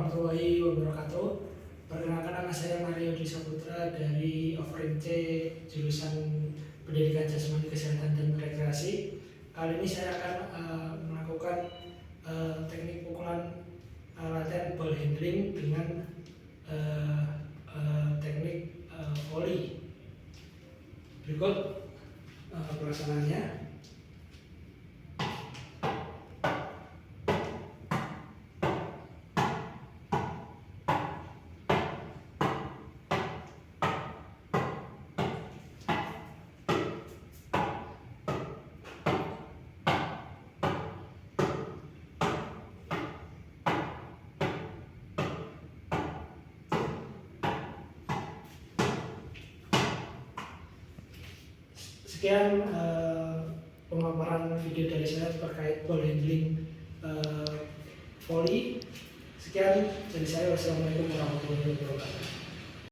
warahmatullahi wabarakatuh. Perkenalkan, nama saya Mario Dwi Saputra dari Offering C, jurusan Pendidikan Jasmani Kesehatan dan Rekreasi. Kali ini saya akan melakukan teknik pukulan latihan ball handling dengan teknik volley. Berikut pelaksanaannya. Sekian pemaparan video dari saya terkait ball handling volley. Sekian dari saya. Wassalamualaikum warahmatullahi wabarakatuh.